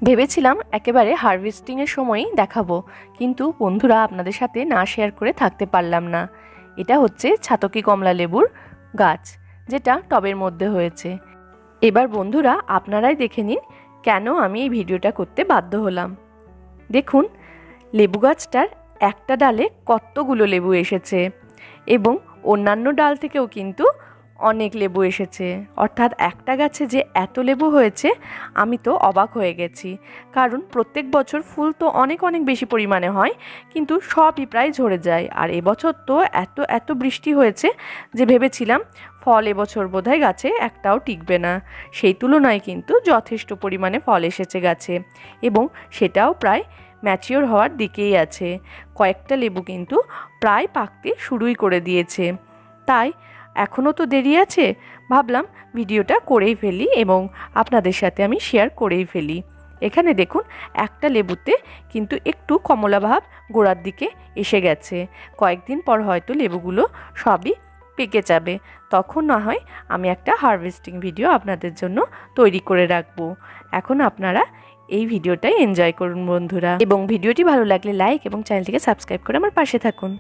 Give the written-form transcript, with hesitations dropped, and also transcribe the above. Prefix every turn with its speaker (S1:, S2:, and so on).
S1: ভেবেছিলাম একেবারে হারভেস্টিংয়ের সময়ই দেখাবো, কিন্তু বন্ধুরা আপনাদের সাথে না শেয়ার করে থাকতে পারলাম না। এটা হচ্ছে ছাতকি কমলা লেবুর গাছ, যেটা টবের মধ্যে হয়েছে। এবার বন্ধুরা আপনারাই দেখে নিন কেন আমি এই ভিডিওটা করতে বাধ্য হলাম। দেখুন লেবু গাছটার একটা ডালে কতগুলো লেবু এসেছে, এবং অন্যান্য ডাল থেকেও কিন্তু অনেক লেবু এসেছে। অর্থাৎ একটা গাছে যে এত লেবু হয়েছে আমি তো অবাক হয়ে গেছি। কারণ প্রত্যেক বছর ফুল তো অনেক অনেক বেশি পরিমাণে হয়, কিন্তু সবই প্রায় ঝরে যায়। আর এবছর তো এত এত বৃষ্টি হয়েছে যে ভেবেছিলাম ফল এবছর বোধহয় গাছে একটাও টিকবে না। সেই তুলনায় কিন্তু যথেষ্ট পরিমাণে ফল এসেছে গাছে, এবং সেটাও প্রায় ম্যাচিওর হওয়ার দিকেই আছে। কয়েকটা লেবু কিন্তু প্রায় পাকতে শুরুই করে দিয়েছে। তাই এখনও তো দেরি আছে, ভাবলাম ভিডিওটা করেই ফেলি এবং আপনাদের সাথে আমি শেয়ার করেই ফেলি। এখানে দেখুন একটা লেবুতে কিন্তু একটু কমলা ভাব গোড়ার দিকে এসে গেছে। কয়েকদিন পর হয়তো লেবুগুলো সবই পেকে যাবে, তখন না হয় আমি একটা হারভেস্টিং ভিডিও আপনাদের জন্য তৈরি করে রাখবো। এখন আপনারা এই ভিডিওটাই এনজয় করুন বন্ধুরা, এবং ভিডিওটি ভালো লাগলে লাইক এবং চ্যানেলটিকে সাবস্ক্রাইব করে আমার পাশে থাকুন।